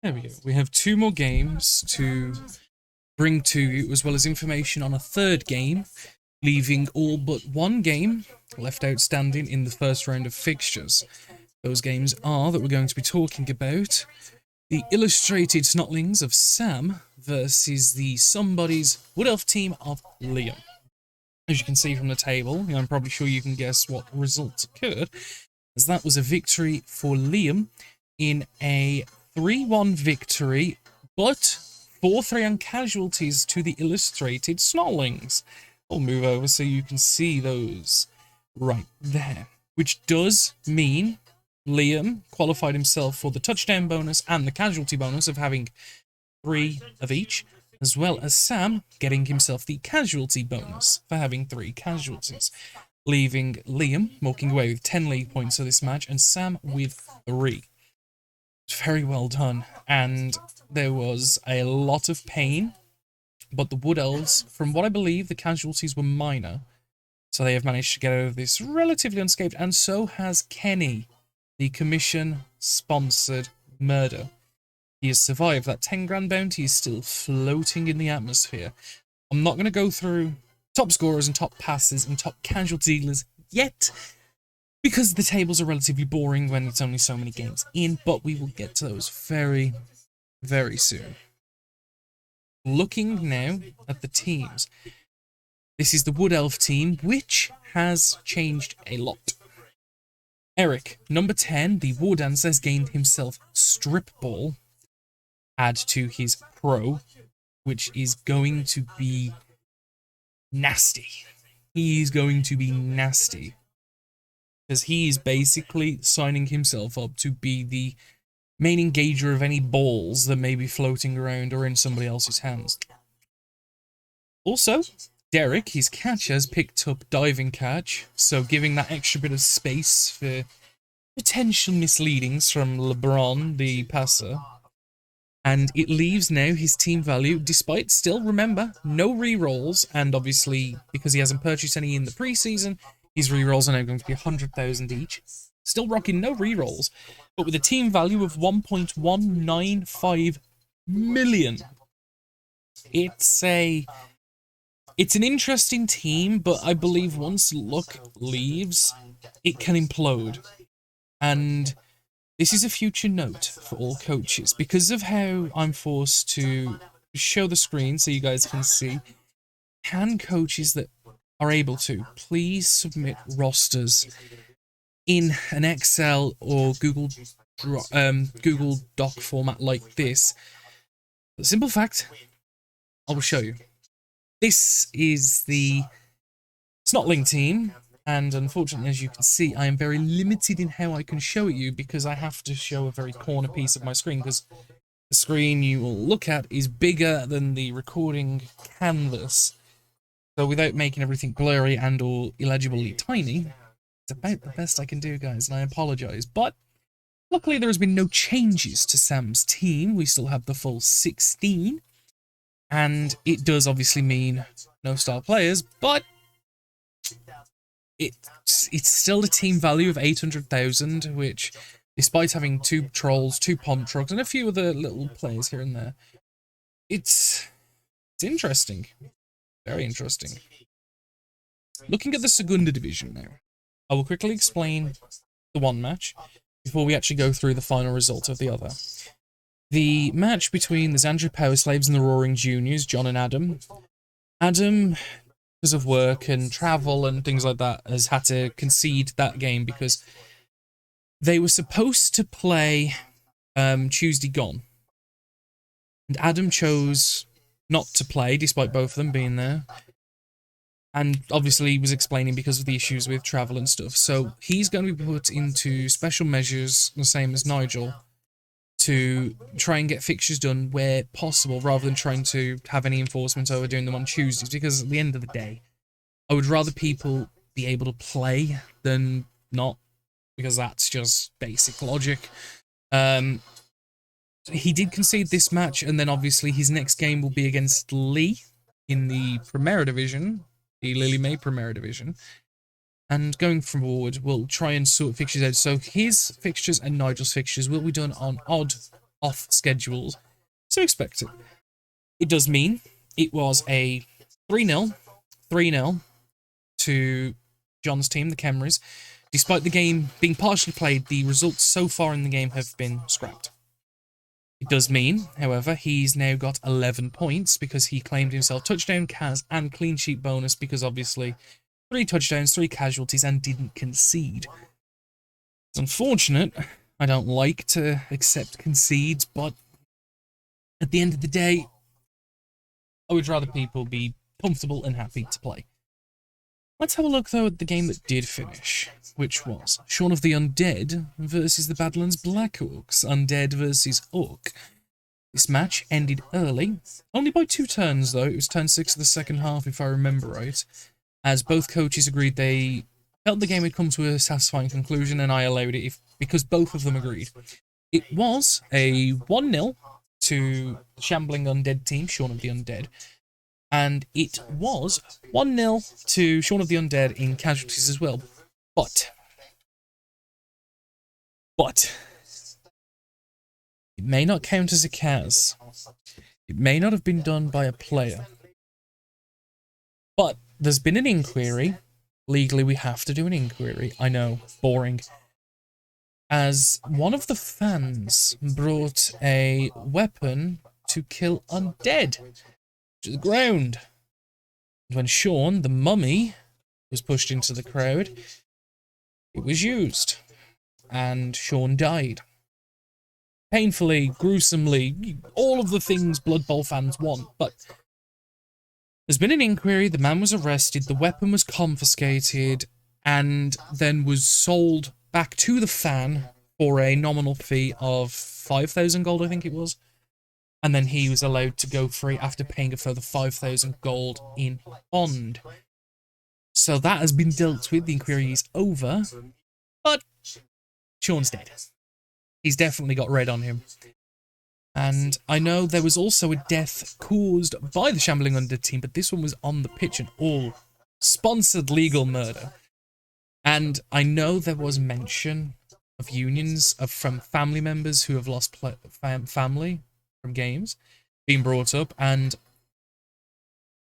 There we go. We have two more games to bring to you, as well as information on a third game, leaving all but one game left outstanding in the first round of fixtures. Those games are that we're going to be talking about the Illustrated Snotlings of Sam versus the Somebody's Wood Elf team of Liam. As you can see from the table, I'm probably sure you can guess what results occurred, as that was a victory for Liam in a 3-1 victory, but 4-3 on casualties to the Illustrated Snotlings. I'll move over so you can see those right there, which does mean Liam qualified himself for the touchdown bonus and the casualty bonus of having 3 of each, as well as Sam getting himself the casualty bonus for having 3 casualties, leaving Liam walking away with 10 league points for this match and Sam with 3. Very well done, and there was a lot of pain, but the Wood Elves, from what I believe, the casualties were minor, so they have managed to get out of this relatively unscathed, and so has Kenny, the commission-sponsored murder. He has survived. That 10 grand bounty is still floating in the atmosphere. I'm not going to go through top scorers and top passes and top casualty dealers yet, because the tables are relatively boring when it's only so many games in, but we will get to those very, very soon. Looking now at the teams. This is the Wood Elf team, which has changed a lot. Eric, number 10, the War Dancer, has gained himself Strip Ball. Add to his pro, which is going to be nasty. He's going to be nasty. Because he is basically signing himself up to be the main engager of any balls that may be floating around or in somebody else's hands. Also, Derek, his catcher, has picked up Diving Catch, so giving that extra bit of space for potential misleadings from LeBron, the passer. And it leaves now his team value, despite still, remember, no rerolls, and obviously, because he hasn't purchased any in the preseason, his rerolls are now going to be 100,000 each. Still rocking no rerolls, but with a team value of 1.195 million. It's an interesting team, but I believe once Luck leaves, it can implode. And this is a future note for all coaches. Because of how I'm forced to show the screen so you guys can see, can coaches that are able to please submit rosters in an Excel or Google Doc format like this? The simple fact, I will show you. This is the Snotling team, and unfortunately, as you can see, I am very limited in how I can show it you because I have to show a very corner piece of my screen, because the screen you will look at is bigger than the recording canvas. So without making everything blurry and or illegibly tiny, it's about the best I can do, guys, and I apologise. But luckily there has been no changes to Sam's team. We still have the full 16. And it does obviously mean no star players, but it's still a team value of 800,000, which, despite having 2 trolls, 2 pom trucks, and a few other little players here and there, it's interesting. Very interesting. Looking at the Segunda Division now, I will quickly explain the one match before we actually go through the final result of the other. The match between the Xandria Power Slaves and the Roaring Juniors, John and Adam. Adam, because of work and travel and things like that, has had to concede that game because they were supposed to play Tuesday Gone. And Adam chose not to play, despite both of them being there. And obviously he was explaining because of the issues with travel and stuff. So he's going to be put into special measures, the same as Nigel, to try and get fixtures done where possible, rather than trying to have any enforcement over doing them on Tuesdays, because at the end of the day, I would rather people be able to play than not, because that's just basic logic. He did concede this match, and then obviously his next game will be against Lee in the Primera Division, the Lily May Primera Division. And going forward, we'll try and sort fixtures out. So his fixtures and Nigel's fixtures will be done on odd off schedule, so expect it. It does mean it was a 3-0 to John's team, the Kehmris. Despite the game being partially played, the results so far in the game have been scrapped. It does mean, however, he's now got 11 points because he claimed himself touchdown, cas, and clean sheet bonus because obviously 3 touchdowns, 3 casualties, and didn't concede. It's unfortunate. I don't like to accept concedes, but at the end of the day, I would rather people be comfortable and happy to play. Let's have a look, though, at the game that did finish, which was Shaun of the Undead versus the Badlands Black Orcs. Undead versus Orc. This match ended early, only by 2 turns, though. It was turn 6 of the second half, if I remember right, as both coaches agreed they felt the game had come to a satisfying conclusion, and I allowed it because both of them agreed. It was a 1-0 to the Shambling Undead team, Shaun of the Undead, and it was 1-0 to Shaun of the Undead in casualties as well. But it may not count as a cas. It may not have been done by a player. But there's been an inquiry. Legally, we have to do an inquiry. I know, boring. As one of the fans brought a weapon to kill undead to the ground. And when Shaun, the mummy, was pushed into the crowd, it was used. And Shaun died. Painfully, gruesomely, all of the things Blood Bowl fans want, but there's been an inquiry, the man was arrested, the weapon was confiscated, and then was sold back to the fan for a nominal fee of 5,000 gold, I think it was. And then he was allowed to go free after paying a further 5,000 gold in bond. So that has been dealt with, the inquiry is over, but Shaun's dead. He's definitely got red on him. And I know there was also a death caused by the Shambling Undead team, but this one was on the pitch and all sponsored legal murder. And I know there was mention of unions from family members who have lost family from games being brought up, and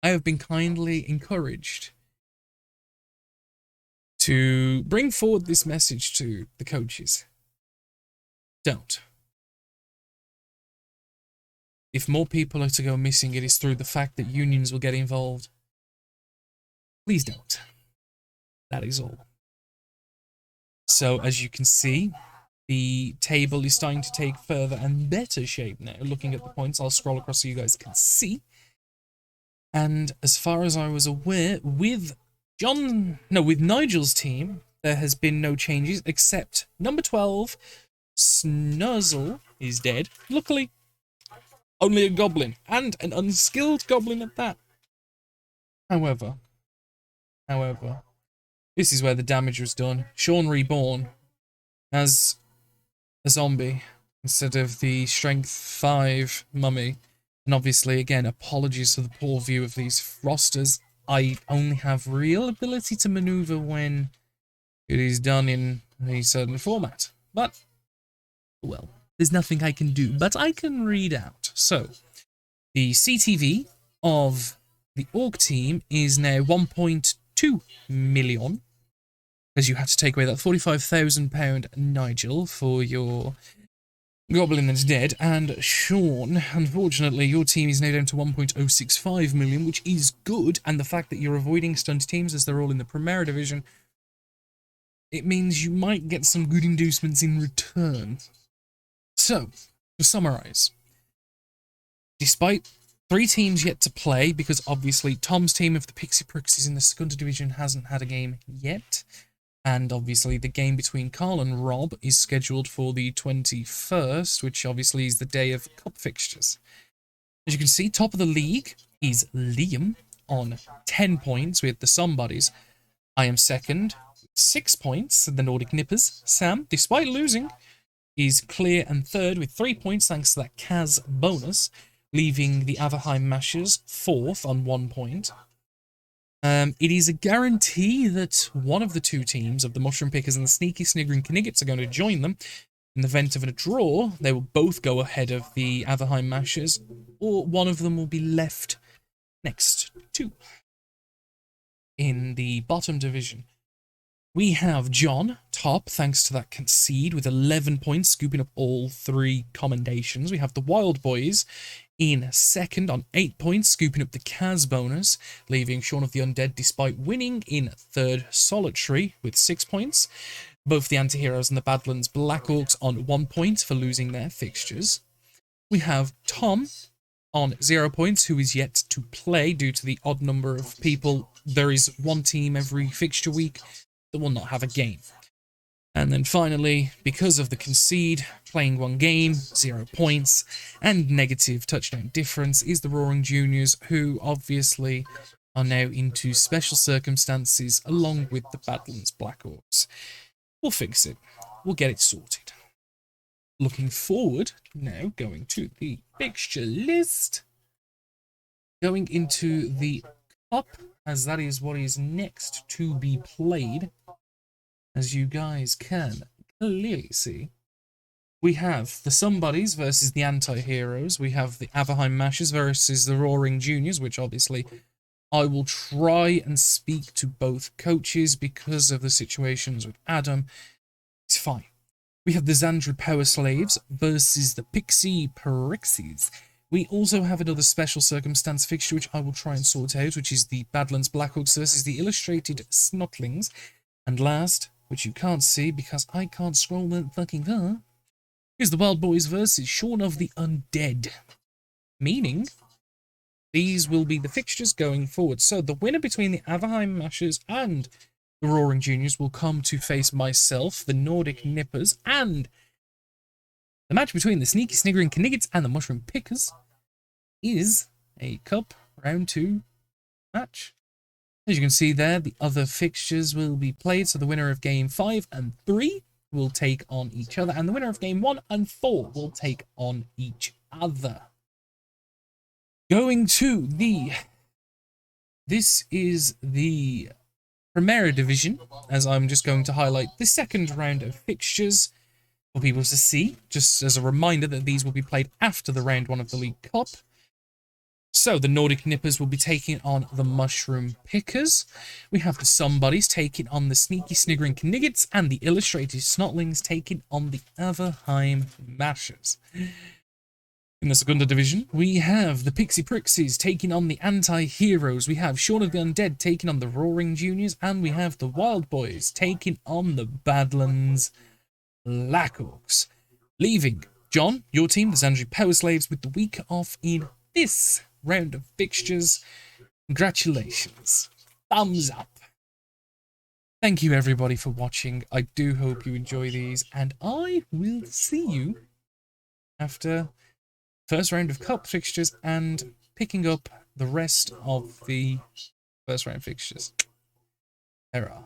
I have been kindly encouraged to bring forward this message to the coaches. Don't. If more people are to go missing, it is through the fact that unions will get involved. Please don't. That is all. So, as you can see, the table is starting to take further and better shape now. Looking at the points, I'll scroll across so you guys can see. And as far as I was aware, with Nigel's team, there has been no changes, except number 12, Snuzzle, is dead. Luckily, only a goblin, and an unskilled goblin at that. However, this is where the damage was done. Shaun reborn as a zombie instead of the strength 5 mummy. And obviously, again, apologies for the poor view of these rosters. I only have real ability to maneuver when it is done in a certain format. But, well, there's nothing I can do, but I can read out. So, the CTV of the Orc team is now 1.2 million, as you have to take away that £45,000 Nigel for your goblin that's dead, and Shaun, unfortunately, your team is now down to 1.065 million, which is good, and the fact that you're avoiding stunned teams as they're all in the Primera Division, it means you might get some good inducements in return. So, to summarise, despite 3 teams yet to play, because obviously Tom's team of the Pixie Prixies in the Secunda Division hasn't had a game yet, and obviously the game between Carl and Rob is scheduled for the 21st, which obviously is the day of cup fixtures. As you can see, top of the league is Liam on 10 points with the Somebodies. I am second, 6 points, the Nordic Nippers. Sam, despite losing, is clear and third with 3 points thanks to that Kaz bonus, leaving the Averheim Mashers 4th on 1 point. It is a guarantee that one of the 2 teams of the Mushroom Pickers and the Sneaky Sniggering Kniggets are going to join them. In the event of a draw, they will both go ahead of the Averheim Mashers, or one of them will be left next to. In the bottom division, we have John, top, thanks to that concede, with 11 points, scooping up all 3 commendations. We have the Wild Boys in second on 8 points, scooping up the Kaz bonus, leaving Shaun of the Undead despite winning in third solitary with 6 points. Both the Antiheroes and the Badlands Black Orcs on 1 point for losing their fixtures. We have Tom on 0 points, who is yet to play due to the odd number of people. There is one team every fixture week that will not have a game. And then finally, because of the concede, playing 1 game, 0 points, and negative touchdown difference, is the Roaring Juniors, who obviously are now into special circumstances along with the Badlands Black Orcs. We'll fix it. We'll get it sorted. Looking forward, now going to the fixture list. Going into the Cup, as that is what is next to be played. As you guys can clearly see, we have the Somebodies versus the Anti-Heroes. We have the Averheim Mashers versus the Roaring Juniors, which obviously I will try and speak to both coaches because of the situations with Adam. It's fine. We have the Xandri Power Slaves versus the Pixie Prixies. We also have another special circumstance fixture, which I will try and sort out, which is the Badlands Blackhawks versus the Illustrated Snotlings. And last, which you can't see because I can't scroll that fucking far, is the Wild Boys versus Shaun of the Undead. Meaning, these will be the fixtures going forward. So the winner between the Averheim Mashers and the Roaring Juniors will come to face myself, the Nordic Nippers, and the match between the Sneaky Sniggering Kniggets and the Mushroom Pickers is a Cup Round 2 match. As you can see there, the other fixtures will be played, so the winner of Game 5 and 3 will take on each other, and the winner of Game 1 and 4 will take on each other. Going to this is the Primera Division, as I'm just going to highlight the second round of fixtures for people to see, just as a reminder that these will be played after the round 1 of the League Cup. So, the Nordic Nippers will be taking on the Mushroom Pickers. We have the Somebodies taking on the Sneaky Sniggering Kniggets, and the Illustrated Snotlings taking on the Averheim Mashers. In the Segunda Division, we have the Pixie Prixies taking on the Anti-Heroes. We have Shaun of the Undead taking on the Roaring Juniors, and we have the Wild Boys taking on the Badlands Black Orcs. Leaving John, your team, the Xandri Power Slaves, with the week off in this round of fixtures. Congratulations. Thumbs up. Thank you everybody for watching. I do hope you enjoy these, and I will see you after first round of Cup fixtures and picking up the rest of the first round fixtures. There are.